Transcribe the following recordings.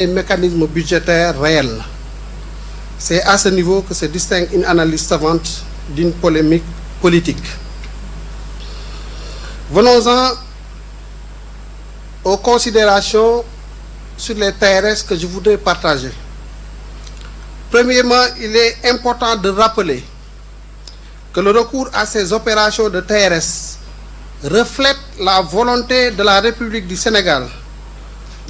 des mécanismes budgétaires réels. C'est à ce niveau que se distingue une analyse savante d'une polémique politique. Venons-en aux considérations sur les TRS que je voudrais partager. Premièrement, il est important de rappeler que le recours à ces opérations de TRS reflète la volonté de la République du Sénégal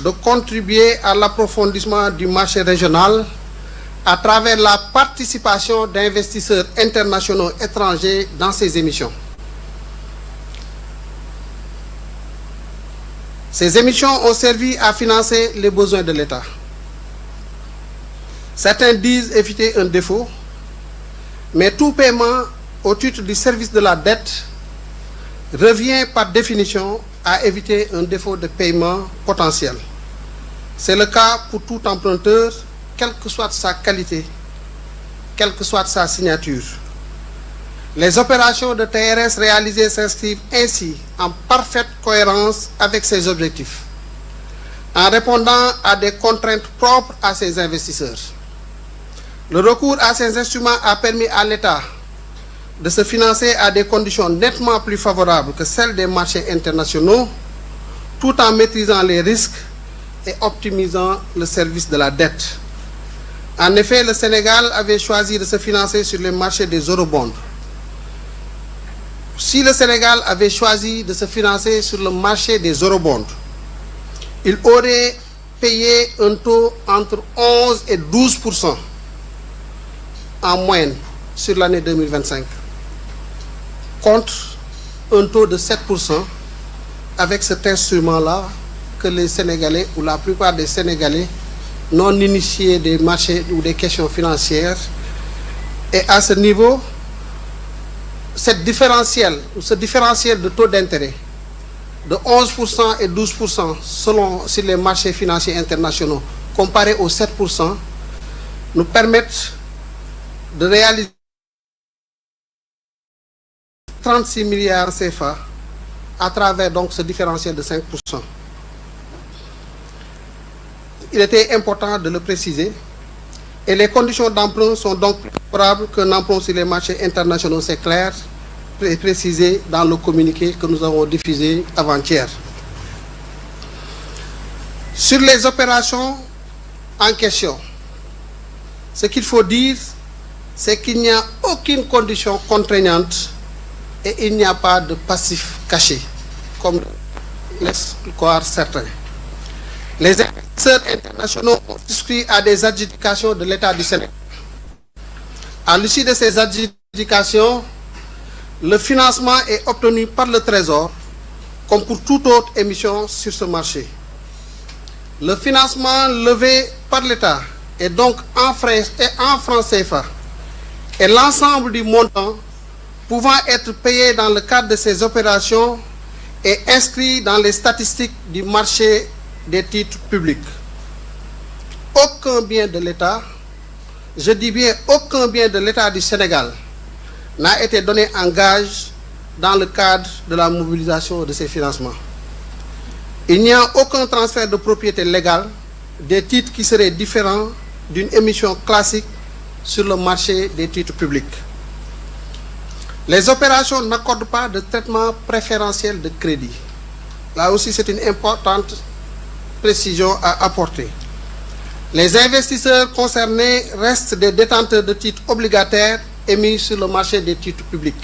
de contribuer à l'approfondissement du marché régional à travers la participation d'investisseurs internationaux étrangers dans ces émissions. Ces émissions ont servi à financer les besoins de l'État. Certains disent éviter un défaut, mais tout paiement au titre du service de la dette revient par définition à éviter un défaut de paiement potentiel. C'est le cas pour tout emprunteur, quelle que soit sa qualité, quelle que soit sa signature. Les opérations de TRS réalisées s'inscrivent ainsi en parfaite cohérence avec ces objectifs, en répondant à des contraintes propres à ces investisseurs. Le recours à ces instruments a permis à l'État de se financer à des conditions nettement plus favorables que celles des marchés internationaux, tout en maîtrisant les risques et optimisant le service de la dette. En effet, le Sénégal avait choisi de se financer sur les marchés des eurobonds. Si le Sénégal avait choisi de se financer sur le marché des eurobonds, il aurait payé un taux entre 11 et 12% en moyenne sur l'année 2025, contre un taux de 7% avec cet instrument-là que les Sénégalais ou la plupart des Sénégalais non initiés des marchés ou des questions financières. Et à ce niveau, ce différentiel de taux d'intérêt de 11% et 12% selon sur les marchés financiers internationaux comparé aux 7% nous permettent de réaliser 36 milliards CFA à travers donc ce différentiel de 5%. Il était important de le préciser et les conditions d'emprunt sont donc plus favorables qu'un emprunt sur les marchés internationaux, c'est clair, et précisé dans le communiqué que nous avons diffusé avant-hier. Sur les opérations en question, ce qu'il faut dire, c'est qu'il n'y a aucune condition contraignante et il n'y a pas de passif caché, comme laissent croire certains. Les investisseurs internationaux ont souscrit à des adjudications de l'État du Sénégal. À l'issue de ces adjudications, le financement est obtenu par le Trésor, comme pour toute autre émission sur ce marché. Le financement levé par l'État est donc en francs CFA et l'ensemble du montant pouvant être payé dans le cadre de ces opérations est inscrit dans les statistiques du marché des titres publics. Aucun bien de l'État, je dis bien aucun bien de l'État du Sénégal, n'a été donné en gage dans le cadre de la mobilisation de ces financements. Il n'y a aucun transfert de propriété légale des titres qui seraient différents d'une émission classique sur le marché des titres publics. Les opérations n'accordent pas de traitement préférentiel de crédit. Là aussi, c'est une importante précision à apporter. Les investisseurs concernés restent des détenteurs de titres obligataires émis sur le marché des titres publics.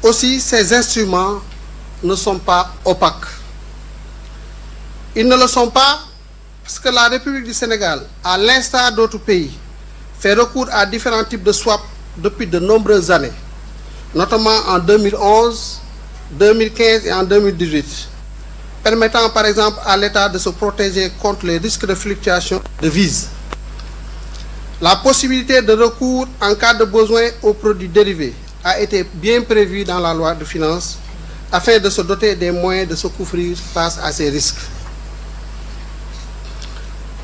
Aussi, ces instruments ne sont pas opaques. Ils ne le sont pas parce que la République du Sénégal, à l'instar d'autres pays, fait recours à différents types de swaps depuis de nombreuses années, notamment en 2011, 2015 et en 2018, permettant par exemple à l'État de se protéger contre les risques de fluctuation de devises. La possibilité de recours en cas de besoin aux produits dérivés a été bien prévue dans la loi de finances afin de se doter des moyens de se couvrir face à ces risques.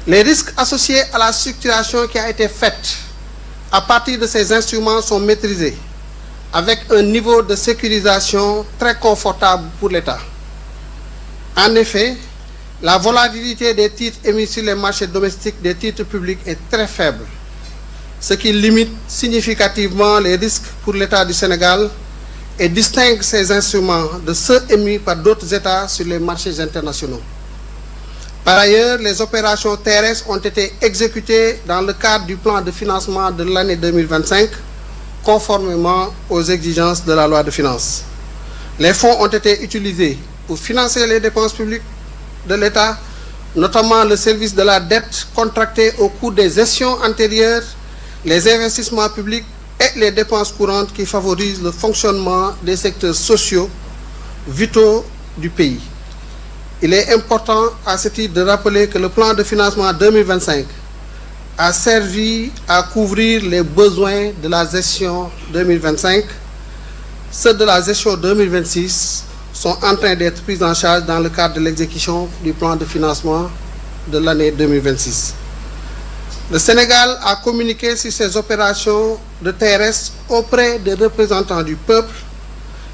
Les risques associés à la structuration qui a été faite à partir de ces instruments sont maîtrisés avec un niveau de sécurisation très confortable pour l'État. En effet, La volatilité des titres émis sur les marchés domestiques des titres publics est très faible, ce qui limite significativement les risques pour l'État du Sénégal et distingue ces instruments de ceux émis par d'autres États sur les marchés internationaux. Par ailleurs, les opérations terrestres ont été exécutées dans le cadre du plan de financement de l'année 2025, conformément aux exigences de la loi de finances. Les fonds ont été utilisés pour financer les dépenses publiques de l'État, notamment le service de la dette contractée au cours des gestions antérieures, les investissements publics et les dépenses courantes qui favorisent le fonctionnement des secteurs sociaux vitaux du pays. Il est important à ce titre de rappeler que le plan de financement 2025 a servi à couvrir les besoins de la gestion 2025. Ceux de la gestion 2026 sont en train d'être pris en charge dans le cadre de l'exécution du plan de financement de l'année 2026. Le Sénégal a communiqué sur ses opérations de terrestre auprès des représentants du peuple,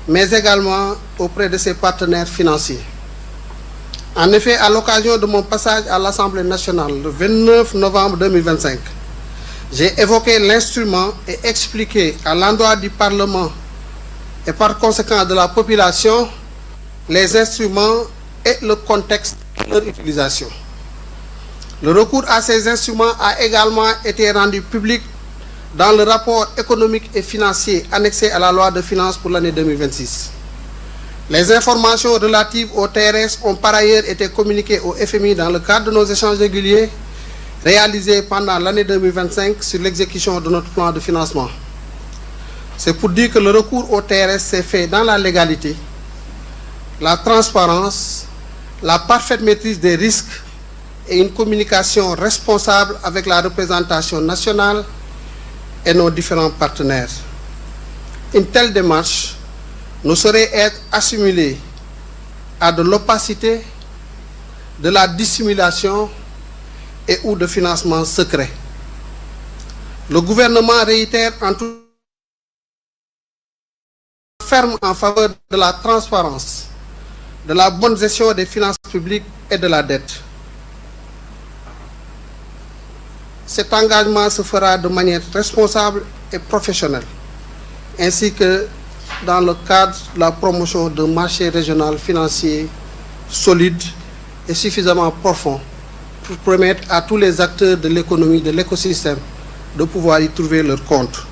mais également auprès de ses partenaires financiers. En effet, à l'occasion de mon passage à l'Assemblée nationale le 29 novembre 2025, j'ai évoqué l'instrument et expliqué à l'endroit du Parlement et par conséquent de la population les instruments et le contexte de leur utilisation. Le recours à ces instruments a également été rendu public dans le rapport économique et financier annexé à la loi de finances pour l'année 2026. Les informations relatives aux TRS ont par ailleurs été communiquées au FMI dans le cadre de nos échanges réguliers réalisés pendant l'année 2025 sur l'exécution de notre plan de financement. C'est pour dire que le recours au TRS s'est fait dans la légalité, la transparence, la parfaite maîtrise des risques et une communication responsable avec la représentation nationale et nos différents partenaires. Une telle démarche ne saurait être assimilée à de l'opacité, de la dissimulation et ou de financement secret. Le gouvernement réitère en tout ferme en faveur de la transparence, de la bonne gestion des finances publiques et de la dette. Cet engagement se fera de manière responsable et professionnelle, ainsi que dans le cadre de la promotion d'un marché régional financier solide et suffisamment profond pour permettre à tous les acteurs de l'économie, de l'écosystème, de pouvoir y trouver leur compte.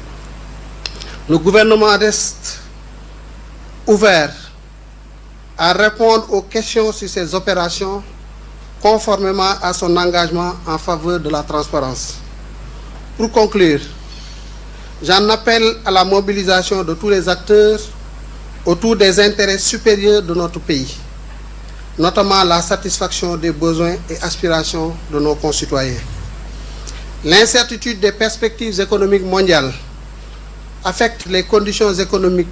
Le gouvernement reste ouvert à répondre aux questions sur ces opérations conformément à son engagement en faveur de la transparence. Pour conclure, j'en appelle à la mobilisation de tous les acteurs autour des intérêts supérieurs de notre pays, notamment la satisfaction des besoins et aspirations de nos concitoyens. L'incertitude des perspectives économiques mondiales affecte les conditions économiques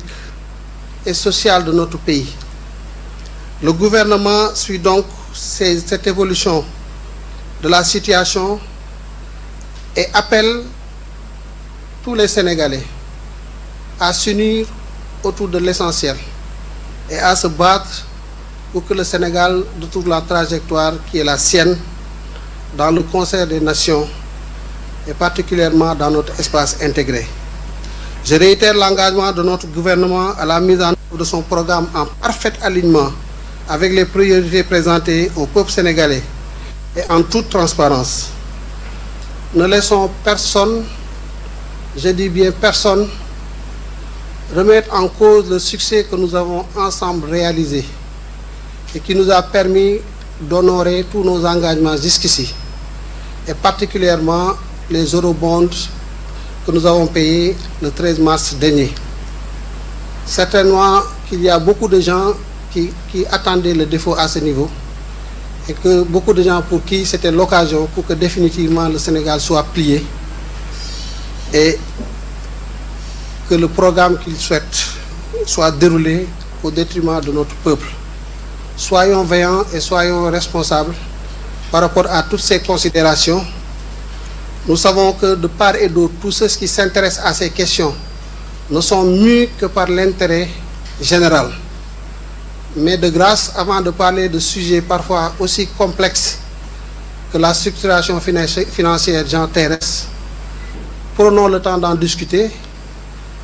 et sociales de notre pays. Le gouvernement suit donc cette évolution de la situation et appelle tous les Sénégalais à s'unir autour de l'essentiel et à se battre pour que le Sénégal retrouve la trajectoire qui est la sienne dans le concert des nations et particulièrement dans notre espace intégré. Je réitère l'engagement de notre gouvernement à la mise en œuvre de son programme en parfait alignement avec les priorités présentées au peuple sénégalais et en toute transparence. Ne laissons personne, je dis bien personne, remettre en cause le succès que nous avons ensemble réalisé et qui nous a permis d'honorer tous nos engagements jusqu'ici, et particulièrement les eurobonds que nous avons payés le 13 mars dernier. Certainement qu'il y a beaucoup de gens qui attendaient le défaut à ce niveau et que beaucoup de gens pour qui c'était l'occasion pour que définitivement le Sénégal soit plié et que le programme qu'ils souhaitent soit déroulé au détriment de notre peuple. Soyons veillants et soyons responsables par rapport à toutes ces considérations. Nous savons que de part et d'autre, tous ceux qui s'intéressent à ces questions ne sont mus que par l'intérêt général. Mais de grâce, avant de parler de sujets parfois aussi complexes que la structuration financière genre terrestre, prenons le temps d'en discuter.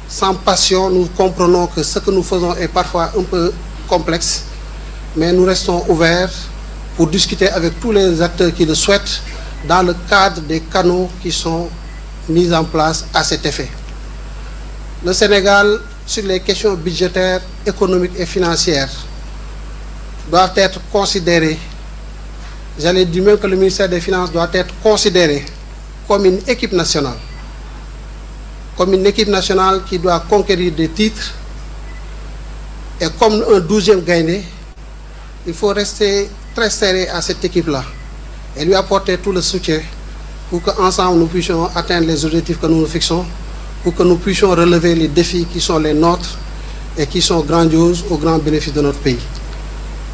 Sans passion, nous comprenons que ce que nous faisons est parfois un peu complexe, mais nous restons ouverts pour discuter avec tous les acteurs qui le souhaitent dans le cadre des canaux qui sont mis en place à cet effet. Le Sénégal, sur les questions budgétaires, économiques et financières, doivent être considérés, j'allais dire même que le ministère des Finances doit être considéré comme une équipe nationale. Comme une équipe nationale qui doit conquérir des titres. Et comme un 12e gagné, il faut rester très serré à cette équipe-là et lui apporter tout le soutien pour qu'ensemble nous puissions atteindre les objectifs que nous nous fixons, pour que nous puissions relever les défis qui sont les nôtres et qui sont grandioses au grand bénéfice de notre pays.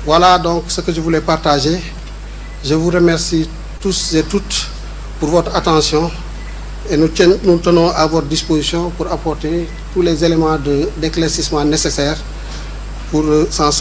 Voilà donc ce que je voulais partager. Je vous remercie tous et toutes pour votre attention. Et nous tenons à votre disposition pour apporter tous les éléments d'éclaircissement nécessaires pour s'en sortir.